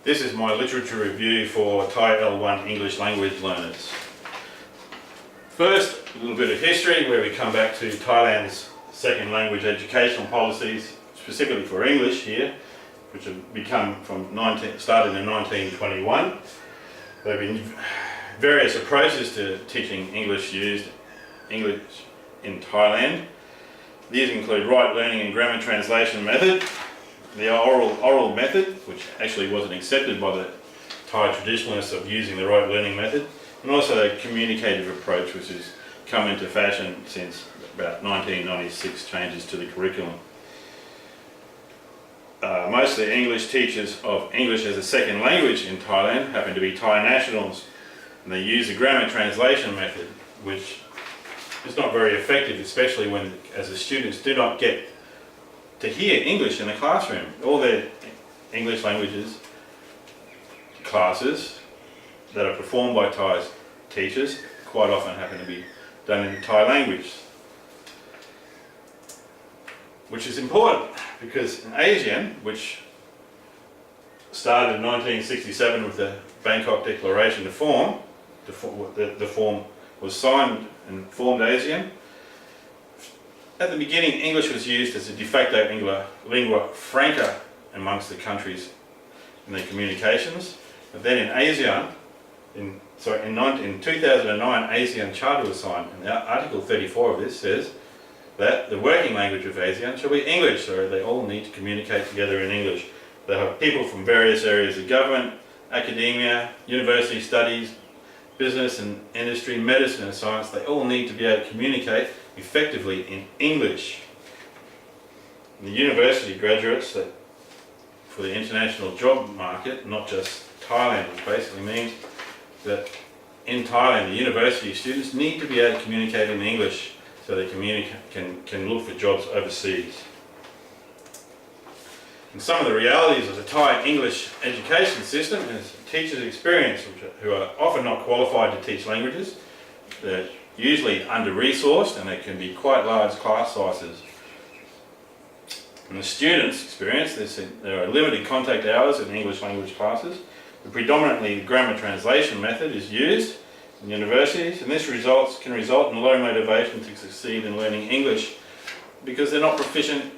This is my literature review for Thai L1 English language learners. First, a little bit of history where we come back to Thailand's second language educational policies, specifically for English here, which have become started in 1921. There have been various approaches to teaching English in Thailand. These include right learning and grammar translation method, the oral method, which actually wasn't accepted by the Thai traditionalists of using the right learning method, and also a communicative approach, which has come into fashion since about 1996 changes to the curriculum. Most of the English teachers of English as a second language in Thailand happen to be Thai nationals, and they use the grammar translation method, which is not very effective, especially when, as the students do not get to hear English in the classroom. All their English languages classes that are performed by Thai teachers quite often happen to be done in Thai language, which is important because in ASEAN, which started in 1967 with the Bangkok Declaration to form, the form was signed and formed ASEAN. At the beginning, English was used as a de facto lingua franca amongst the countries in their communications. But then in ASEAN, in 2009, ASEAN Charter was signed, and Article 34 of this says that the working language of ASEAN shall be English, so they all need to communicate together in English. They have people from various areas of government, academia, university studies, business and industry, medicine and science. They all need to be able to communicate effectively in English. And the university graduates that for the international job market, not just Thailand, which basically means that in Thailand the university students need to be able to communicate in English so they can look for jobs overseas. And some of the realities of the Thai English education system is teachers' experience, who are often not qualified to teach languages. They're usually under-resourced and there can be quite large class sizes. And the students' experience, there are limited contact hours in English language classes. Predominantly the grammar translation method is used in universities, and this can result in low motivation to succeed in learning English because they're not proficient.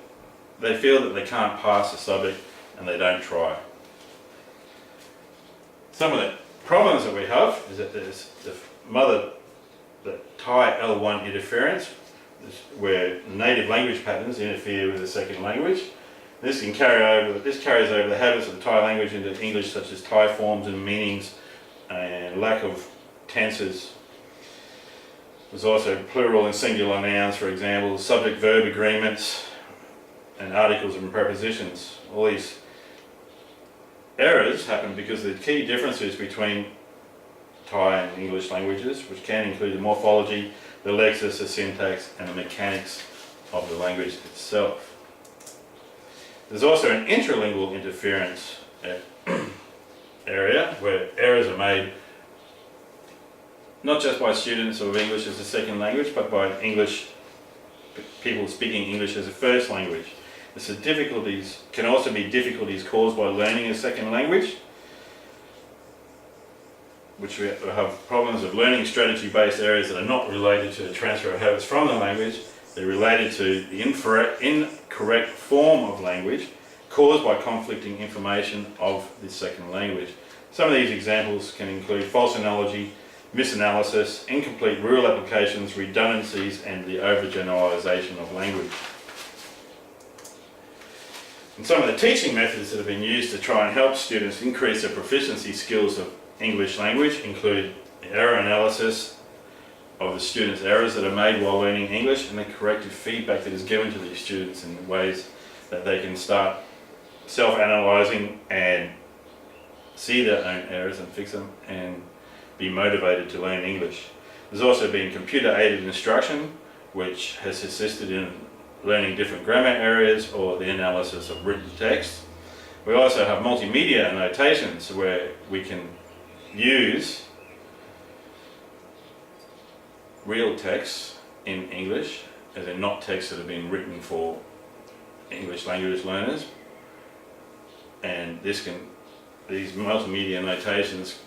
They feel that they can't pass the subject and they don't try. Some of the problems that we have is that there's the Thai L1 interference, where native language patterns interfere with the second language. This carries over the habits of the Thai language into English, such as Thai forms and meanings and lack of tenses. There's also plural and singular nouns, for example, subject-verb agreements, and articles and prepositions. All these errors happen because of the key differences between Thai and English languages, which can include the morphology, the lexis, the syntax, and the mechanics of the language itself. There's also an intralingual interference area where errors are made not just by students of English as a second language, but by people speaking English as a first language. Difficulties can also be difficulties caused by learning a second language, which we have problems of learning strategy-based areas that are not related to the transfer of habits from the language. They're related to the incorrect form of language caused by conflicting information of the second language. Some of these examples can include false analogy, misanalysis, incomplete rule applications, redundancies, and the overgeneralization of language. And some of the teaching methods that have been used to try and help students increase their proficiency skills of English language include error analysis of the students' errors that are made while learning English, and the corrective feedback that is given to these students in ways that they can start self-analysing and see their own errors and fix them and be motivated to learn English. There's also been computer-aided instruction, which has assisted in learning different grammar areas or the analysis of written text. We also have multimedia annotations where we can use real text in English, as in not texts that have been written for English language learners, and this these multimedia notations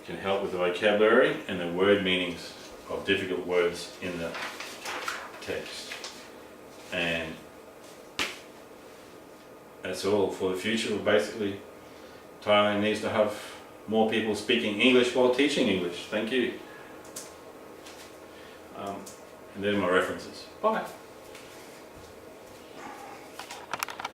can help with the vocabulary and the word meanings of difficult words in the text. And that's all for the future. Basically, Thailand needs to have more people speaking English while teaching English. Thank you. And they're my references. Bye.